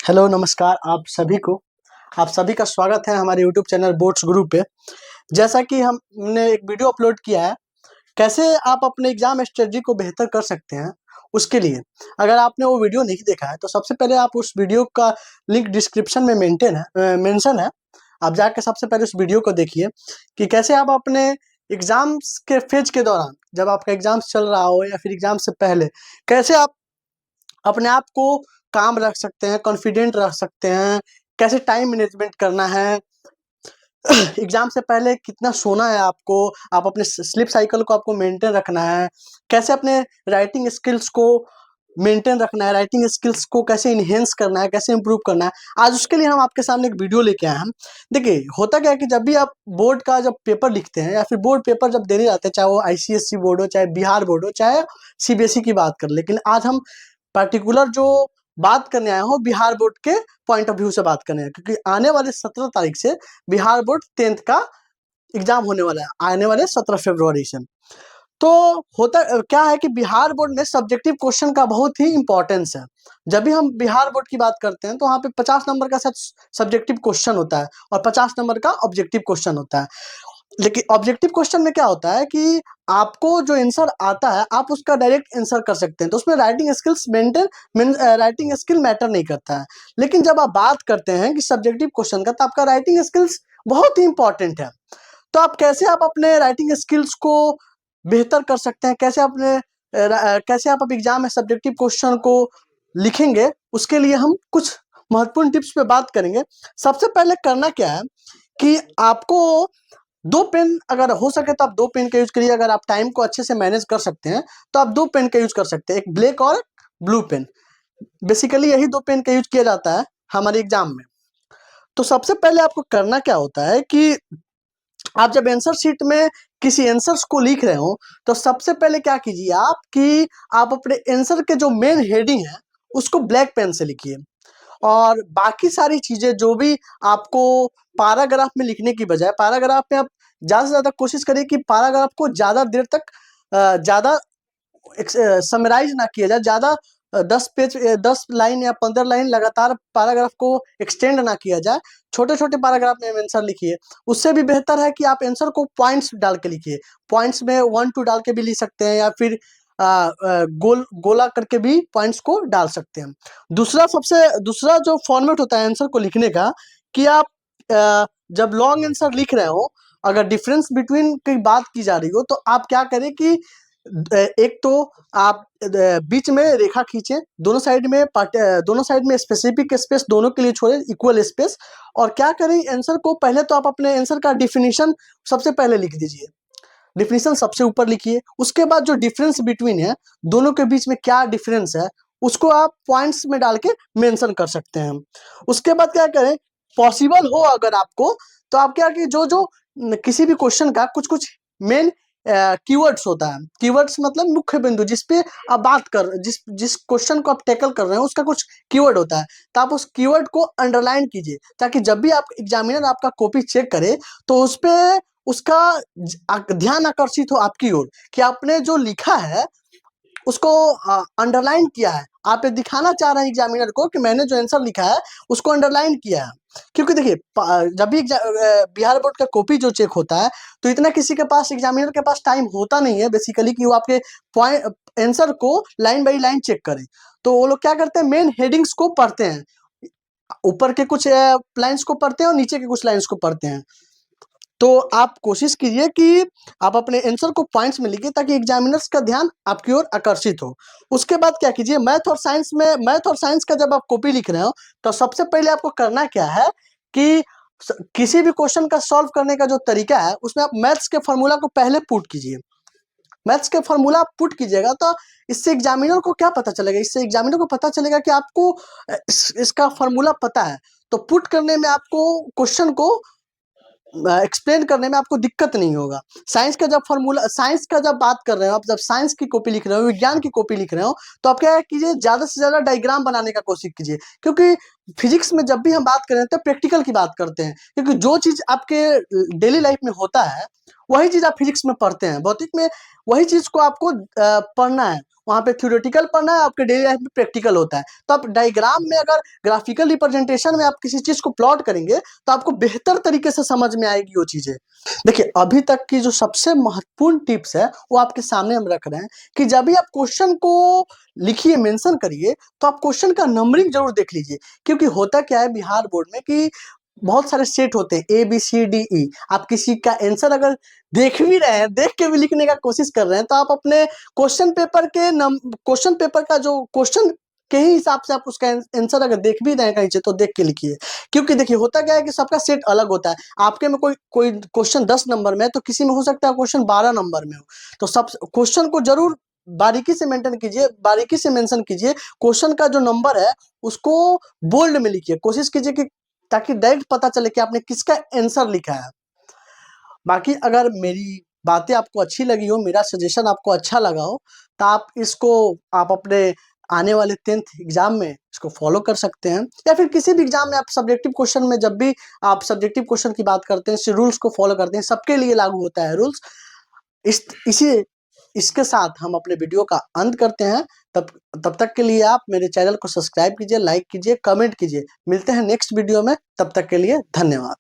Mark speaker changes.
Speaker 1: Hello नमस्कार आप सभी का स्वागत है हमारे यूट्यूब चैनल बोर्ड्स गुरु पे। जैसा कि हमने एक वीडियो अपलोड किया है, कैसे आप अपने एग्जाम स्ट्रेटजी को बेहतर कर सकते हैं। उसके लिए अगर आपने वो वीडियो नहीं देखा है तो सबसे पहले आप उस वीडियो का लिंक डिस्क्रिप्शन में मेंशन है। आप जाकर सबसे पहले उस वीडियो को देखिए कि कैसे आप अपने एग्जाम्स के फेज के दौरान, जब आपका एग्जाम्स चल रहा हो या फिर एग्जाम से पहले, कैसे आप अपने आप को काम रख सकते हैं, कॉन्फिडेंट रख सकते हैं, कैसे टाइम मैनेजमेंट करना है। एग्जाम से पहले कितना सोना है आपको, आप अपने स्लीप साइकिल को आपको मेंटेन रखना है, कैसे अपने राइटिंग स्किल्स को मेंटेन रखना है, राइटिंग स्किल्स को कैसे इन्हेंस करना है, कैसे इंप्रूव करना है। आज उसके लिए हम आपके सामने एक वीडियो लेके आए हैं। देखिए, होता क्या है कि जब भी आप बोर्ड का जब पेपर लिखते हैं या फिर बोर्ड पेपर जब देने जाते हैं, चाहे वो आईसीएसई बोर्ड हो, चाहे बिहार बोर्ड हो, चाहे सीबीएसई की बात कर, लेकिन आज हम पर्टिकुलर जो बात करने आए हो बिहार बोर्ड के पॉइंट ऑफ व्यू से बात करने हैं, क्योंकि आने वाले 17 तारीख से बिहार बोर्ड 10th का एग्जाम होने वाला है, आने वाले 17 फरवरी से। तो होता क्या है कि बिहार बोर्ड में सब्जेक्टिव क्वेश्चन का बहुत ही इंपॉर्टेंस है। जब भी हम बिहार बोर्ड की बात करते हैं तो वहाँ पे 50 नंबर का सब्जेक्टिव क्वेश्चन होता है और 50 नंबर का ऑब्जेक्टिव क्वेश्चन होता है। लेकिन ऑब्जेक्टिव क्वेश्चन में क्या होता है कि आपको जो आंसर आता है आप उसका डायरेक्ट आंसर कर सकते हैं, तो उसमें writing skills writing skill matter नहीं करता है। लेकिन जब आप बात करते हैं कि सब्जेक्टिव क्वेश्चन का, तो आपका राइटिंग स्किल्स बहुत ही इंपॉर्टेंट है। तो आप अपने राइटिंग स्किल्स को बेहतर कर सकते हैं, कैसे आप एग्जाम में सब्जेक्टिव क्वेश्चन को लिखेंगे, उसके लिए हम कुछ महत्वपूर्ण टिप्स पे बात करेंगे। सबसे पहले करना क्या है कि आपको दो पेन, अगर हो सके तो आप दो पेन का यूज करिए। अगर आप टाइम को अच्छे से मैनेज कर सकते हैं तो आप दो पेन का यूज कर सकते हैं, एक ब्लैक और ब्लू पेन। बेसिकली यही दो पेन का यूज किया जाता है हमारे एग्जाम में। तो सबसे पहले आपको करना क्या होता है कि आप जब आंसर शीट में किसी आंसर्स को लिख रहे हो तो सबसे पहले क्या कीजिए आप कि आप अपने आंसर के जो मेन हेडिंग है उसको ब्लैक पेन से लिखिए, और बाकी सारी चीजें जो भी आपको पैराग्राफ में लिखने की बजाय, पैराग्राफ में आप ज्यादा से ज्यादा कोशिश करिए कि पैराग्राफ को ज्यादा देर तक ज्यादा समराइज ना किया जाए, ज्यादा 10 लाइन या 15 लाइन लगातार पैराग्राफ को एक्सटेंड ना किया जाए। छोटे छोटे पैराग्राफ में आंसर लिखिए। उससे भी बेहतर है कि आप आंसर को पॉइंट्स डाल के लिखिए। पॉइंट्स में 1 2 डाल के भी लिख सकते हैं, या फिर गोला करके भी पॉइंट्स को डाल सकते हैं। दूसरा जो फॉर्मेट होता है आंसर को लिखने का, कि आप जब लॉन्ग आंसर लिख रहे हो, अगर डिफरेंस बिटवीन की बात की जा रही हो, तो आप क्या करें कि एक तो आप बीच में रेखा खींचे, दोनों साइड में स्पेसिफिक स्पेस दोनों के लिए छोड़े, इक्वल स्पेस। और क्या करें, आंसर को पहले तो आप अपने आंसर का डिफिनीशन सबसे पहले लिख दीजिए। डिफिनीशन सबसे ऊपर लिखिए। उसके बाद जो डिफरेंस बिटवीन है, दोनों के बीच में क्या डिफरेंस है, उसको आप पॉइंट्स में डाल के मेंशन कर सकते हैं। उसके बाद क्या करें, पॉसिबल हो अगर आपको, तो आप क्या कि जो जो किसी भी क्वेश्चन का कुछ कुछ मेन कीवर्ड्स होता है। कीवर्ड्स मतलब मुख्य बिंदु, जिसपे आप जिस जिस क्वेश्चन को आप टैकल कर रहे हो उसका कुछ कीवर्ड होता है, तो आप उस कीवर्ड को अंडरलाइन कीजिए, ताकि जब भी आप एग्जामिनर आपका कॉपी चेक करे तो उस पे उसका ध्यान आकर्षित हो आपकी ओर, कि आपने जो लिखा है उसको अंडरलाइन किया है। आप ये दिखाना चाह रहे हैं एग्जामिनर को कि मैंने जो आंसर लिखा है उसको अंडरलाइन किया है। क्योंकि देखिए, जब भी बिहार बोर्ड का कॉपी जो चेक होता है, तो इतना किसी के पास, एग्जामिनर के पास टाइम होता नहीं है बेसिकली कि वो आपके पॉइंट आंसर को लाइन बाई लाइन चेक करे। तो वो लोग क्या करते हैं, मेन हेडिंग्स को पढ़ते हैं, ऊपर के कुछ लाइन्स को पढ़ते हैं और नीचे के कुछ लाइन्स को पढ़ते हैं। तो आप कोशिश कीजिए कि आप अपने आंसर को पॉइंट्स में लिखिए, ताकि एग्जामिनर्स का ध्यान आपकी ओर आकर्षित हो। उसके बाद क्या कीजिए, मैथ और साइंस का जब आप कॉपी लिख रहे हो, तो सबसे पहले आपको करना क्या है कि किसी भी क्वेश्चन का सॉल्व करने का जो तरीका है, उसमें आप मैथ्स के फॉर्मूला को पहले पुट कीजिए। मैथ्स के फॉर्मूला आप पुट कीजिएगा तो इससे एग्जामिनर को क्या पता चलेगा, इससे एग्जामिनर को पता चलेगा कि आपको इसका फॉर्मूला पता है। तो पुट करने में आपको, क्वेश्चन को एक्सप्लेन करने में आपको दिक्कत नहीं होगा। साइंस का जब बात कर रहे हो, आप जब साइंस की कॉपी लिख रहे हो, विज्ञान की कॉपी लिख रहे हो, तो आप क्या कीजिए, ज्यादा से ज्यादा डायग्राम बनाने का कोशिश कीजिए। क्योंकि फिजिक्स में जब भी हम बात करें तो प्रैक्टिकल की बात करते हैं, क्योंकि जो चीज आपके डेली लाइफ में होता है वही चीज आप फिजिक्स में पढ़ते हैं, भौतिक में वही चीज को आपको पढ़ना है, वहाँ पे थ्योरेटिकल पढ़ना है, आपके डेली लाइफ में प्रैक्टिकल होता है। तो आप डायग्राम में अगर ग्राफिकल रिप्रेजेंटेशन में आप किसी चीज को प्लॉट करेंगे तो आपको बेहतर तरीके से समझ में आएगी वो चीजें। देखिए अभी तक की जो सबसे महत्वपूर्ण टिप्स है वो आपके सामने हम रख रहे हैं कि जब भी आप क्वेश्चन को लिखिए, मेंशन करिए, तो आप क्वेश्चन का नंबरिंग जरूर देख लीजिए। क्योंकि होता क्या है बिहार बोर्ड में कि बहुत सारे सेट होते हैं ABCDE। आप किसी का आंसर अगर देख भी रहे हैं, देख के भी लिखने का कोशिश कर रहे हैं, तो आप अपने क्वेश्चन पेपर का जो क्वेश्चन के ही हिसाब से आप उसका आंसर अगर देख भी रहे हैं कहीं से तो देख के लिखिए। क्योंकि देखिए होता क्या है कि सबका सेट अलग होता है। आपके में कोई कोई क्वेश्चन 10 नंबर में है तो किसी में हो सकता है क्वेश्चन 12 नंबर में हो। तो सब क्वेश्चन को जरूर बारीकी से मेंटेन कीजिए, बारीकी से मेंशन कीजिए। क्वेश्चन का जो नंबर है उसको बोल्ड में लिखिए, कोशिश कीजिए कि ताकि डायरेक्ट पता चले कि आपने किसका आंसर लिखा है। बाकी अगर मेरी बातें आपको अच्छी लगी हो, मेरा सजेशन आपको अच्छा लगा हो, तो आप अपने आने वाले 10th एग्जाम में इसको फॉलो कर सकते हैं। या फिर किसी भी एग्जाम में आप सब्जेक्टिव क्वेश्चन में जब भी आप सब्जेक्टिव क्वेश्चन की बात करते हैं, रूल्स को फॉलो करते हैं, सबके लिए लागू होता है रूल्स। इसी इसके साथ हम अपने वीडियो का अंत करते हैं। तब तब तक के लिए आप मेरे चैनल को सब्सक्राइब कीजिए, लाइक कीजिए, कमेंट कीजिए। मिलते हैं नेक्स्ट वीडियो में, तब तक के लिए धन्यवाद।